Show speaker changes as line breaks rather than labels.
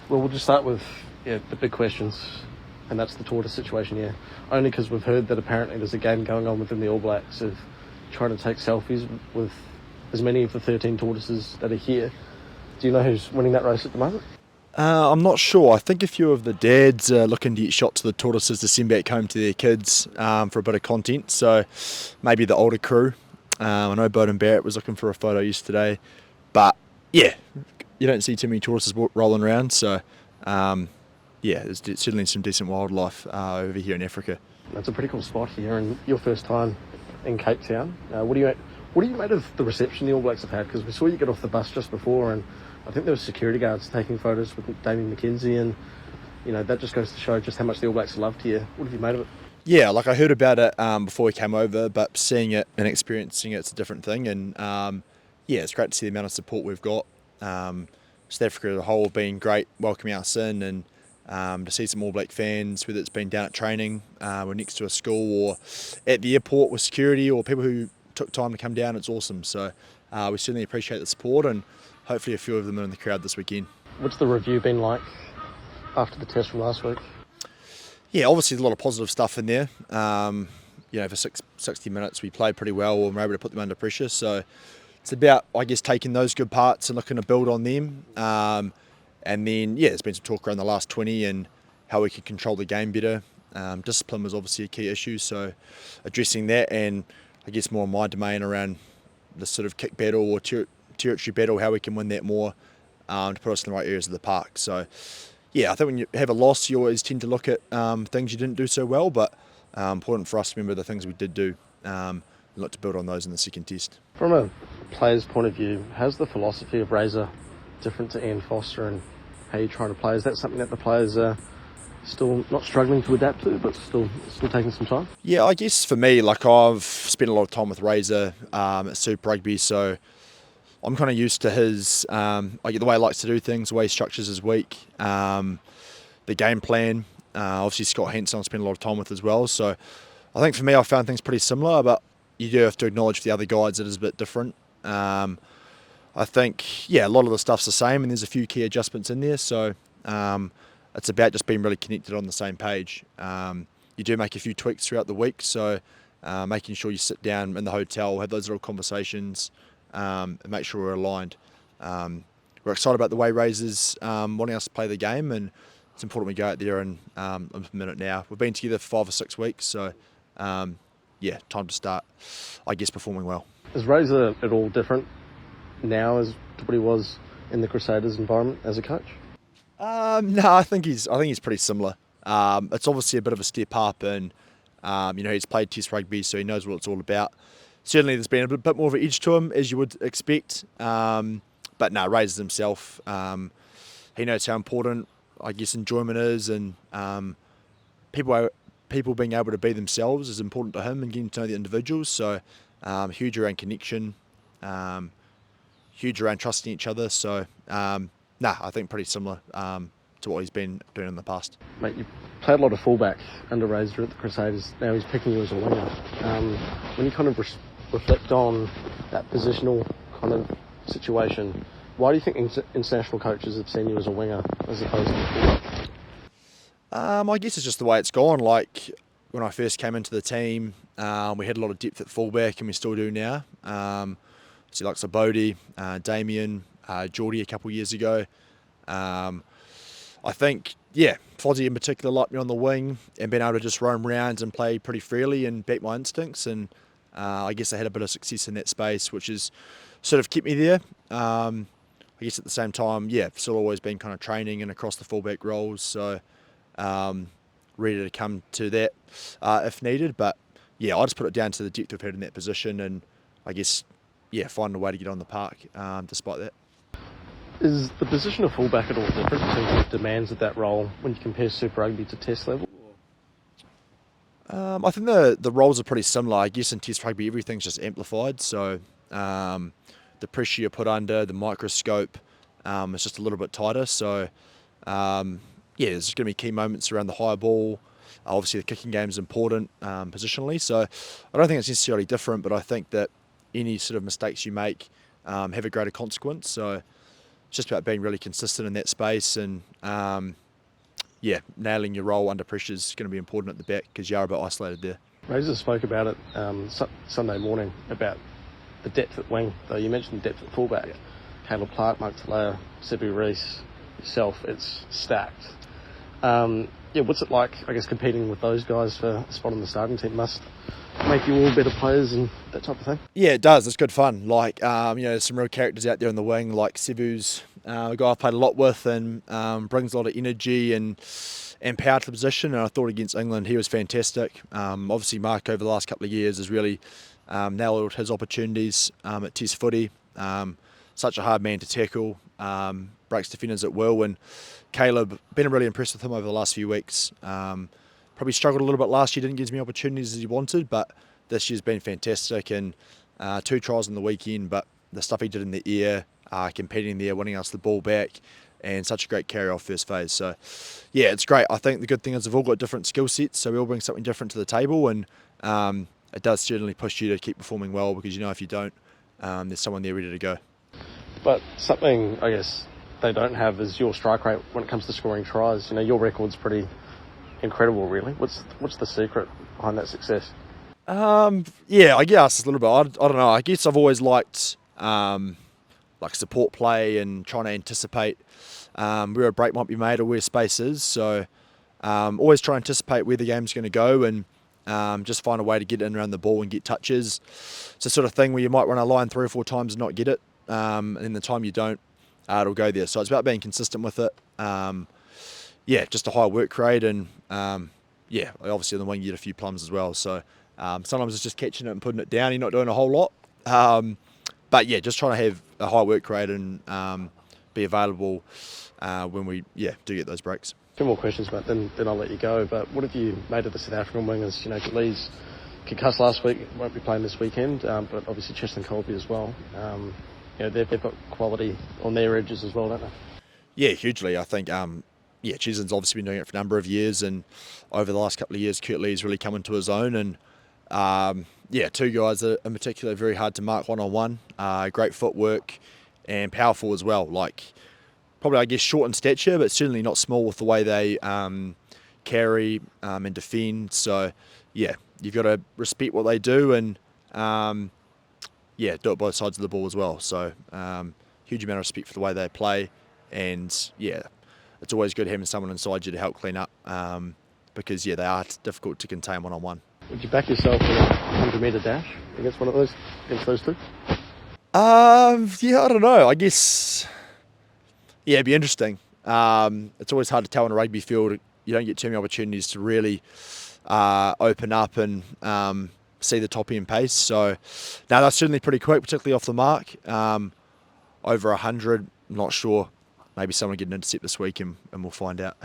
Well, we'll just start with the big questions, and that's the tortoise situation here. Only because we've heard that apparently there's a game going on within the All Blacks of trying to take selfies with as many of the 13 tortoises that are here. Do you know who's winning that race at the moment?
I'm not sure. I think a few of the dads are looking to get shots of the tortoises to send back home to their kids for a bit of content. So maybe the older crew. I know Bowden Barrett was looking for a photo yesterday. But yeah, you don't see too many tortoises rolling around. So there's certainly some decent wildlife over here in Africa.
That's a pretty cool spot here, and your first time in Cape Town. What do you made of the reception the All Blacks have had? Because we saw you get off the bus just before, and I think there were security guards taking photos with Damien McKenzie, and that just goes to show just how much the All Blacks are loved here. What have you made of it?
Yeah, like I heard about it before we came over, but seeing it and experiencing it's a different thing. And it's great to see the amount of support we've got. South Africa as a whole being great, welcoming us in, and to see some All Black fans, whether it's been down at training, or next to a school, or at the airport with security, or people who took time to come down, it's awesome. So we certainly appreciate the support, and hopefully a few of them are in the crowd this weekend.
What's the review been like after the test from last week?
Yeah, obviously there's a lot of positive stuff in there. For 60 minutes we played pretty well, and we're able to put them under pressure. So it's about, I guess, taking those good parts and looking to build on them. And then, there's been some talk around the last 20 and how we can control the game better. Discipline was obviously a key issue, so addressing that, and I guess more in my domain around the sort of kick battle or territory battle, how we can win that more to put us in the right areas of the park. So I think when you have a loss, you always tend to look at things you didn't do so well, but important for us to remember the things we did do and look to build on those in the second test.
From a player's point of view, how's the philosophy of Razor different to Ian Foster, and how you're trying to play? Is that something that the players are still not struggling to adapt to, but still taking some time?
Yeah, I guess for me, I've spent a lot of time with Razor at Super Rugby, so I'm kind of used to his the way he likes to do things, the way he structures his week, the game plan. Obviously Scott Hansen I spent a lot of time with as well, so I think for me I found things pretty similar, but you do have to acknowledge for the other guides it is a bit different. I think a lot of the stuff's the same, and there's a few key adjustments in there, so it's about just being really connected on the same page. You do make a few tweaks throughout the week, so making sure you sit down in the hotel, have those little conversations, and make sure we're aligned. We're excited about the way Razor's wanting us to play the game, and it's important we go out there and implement it now. We've been together for 5 or 6 weeks, so time to start, I guess, performing well.
Is Razor at all different now as to what he was in the Crusaders environment as a coach?
No, I think he's pretty similar. It's obviously a bit of a step up, and he's played Test rugby, so he knows what it's all about. Certainly, there's been a bit more of an edge to him, as you would expect. But no, Razor himself, he knows how important, I guess, enjoyment is, and people being able to be themselves is important to him, and getting to know the individuals. So huge around connection, huge around trusting each other. So I think pretty similar to what he's been doing in the past.
Mate, you played a lot of fullback under Razor at the Crusaders. Now he's picking you as a winger. When you kind of reflect on that positional kind of situation, why do you think international coaches have seen you as a winger as opposed to a fullback?
I guess it's just the way it's gone. Like when I first came into the team, we had a lot of depth at fullback, and we still do now. So like Bodie, Damien, Geordie a couple of years ago. I think, Fozzie in particular liked me on the wing and being able to just roam around and play pretty freely and back my instincts. And I guess I had a bit of success in that space, which has sort of kept me there. I guess at the same time, still always been kind of training and across the fullback roles. So ready to come to that if needed. But I just put it down to the depth we've had in that position, and I guess finding a way to get on the park despite that.
Is the position of fullback at all different in terms of demands of that role when you compare Super Rugby to Test level?
I think the roles are pretty similar. I guess in Test Rugby everything's just amplified, so the pressure you put under, the microscope, is just a little bit tighter. So there's going to be key moments around the high ball. Obviously the kicking game is important positionally, so I don't think it's necessarily different, but I think that any sort of mistakes you make have a greater consequence. So it's just about being really consistent in that space, and yeah, nailing your role under pressure is going to be important at the back because you are a bit isolated there.
Razor spoke about it Sunday morning about the depth at wing. Though you mentioned the depth at fullback. Yeah. Caleb Clark, Mark Talea, Sibu Reese, yourself. It's stacked. Yeah, what's it like, I guess, competing with those guys for a spot on the starting team? Must make you all better players and that type of thing?
Yeah, it does. It's good fun. Like, there's some real characters out there in the wing, like Sibu's a guy I've played a lot with and brings a lot of energy and power to the position. And I thought against England, he was fantastic. Obviously, Mark over the last couple of years has really nailed his opportunities at Test footy. Such a hard man to tackle, breaks defenders at will, and Caleb, been really impressed with him over the last few weeks. Probably struggled a little bit last year, didn't get as many opportunities as he wanted, but this year's been fantastic, and 2 tries on the weekend, but the stuff he did in the air, competing there, winning us the ball back, and such a great carry off first phase. So yeah, it's great. I think the good thing is they've all got different skill sets, so we all bring something different to the table, and it does certainly push you to keep performing well, because you know if you don't, there's someone there ready to go.
But something, I guess, they don't have is your strike rate when it comes to scoring tries. You know, your record's pretty incredible, really. What's the secret behind that success?
Yeah, I guess a little bit. I don't know. I guess I've always liked like support play and trying to anticipate where a break might be made or where space is. So always try to anticipate where the game's going to go, and just find a way to get in around the ball and get touches. It's the sort of thing where you might run a line 3 or 4 times and not get it, and then the time you don't, it'll go there. So it's about being consistent with it. Yeah, just a high work rate, and yeah, obviously on the wing you get a few plums as well. So sometimes it's just catching it and putting it down. You're not doing a whole lot, but yeah, just trying to have a high work rate and be available when we do get those breaks.
2 more questions, but then I'll let you go. But what have you made of the South African wingers? You know, Lee's concussed last week, won't be playing this weekend, but obviously Cheston Colby as well. You know, they've got quality on their edges as well, don't they?
Yeah, hugely. I think Cheston's obviously been doing it for a number of years, and over the last couple of years, Kurt Lee's really come into his own. And 2 guys that in particular very hard to mark one-on-one. Great footwork and powerful as well. Like, probably, I guess, short in stature, but certainly not small with the way they carry and defend. So, yeah, you've got to respect what they do and, do it both sides of the ball as well. So, huge amount of respect for the way they play. And, yeah, it's always good having someone inside you to help clean up because, they are difficult to contain one-on-one.
Would you back yourself in a 100-metre dash against those 2?
I don't know. I guess... Yeah, it'd be interesting. It's always hard to tell in a rugby field. You don't get too many opportunities to really open up and see the top end pace. So, no, that's certainly pretty quick, particularly off the mark. Over 100, I'm not sure. Maybe someone will get an intercept this week and we'll find out.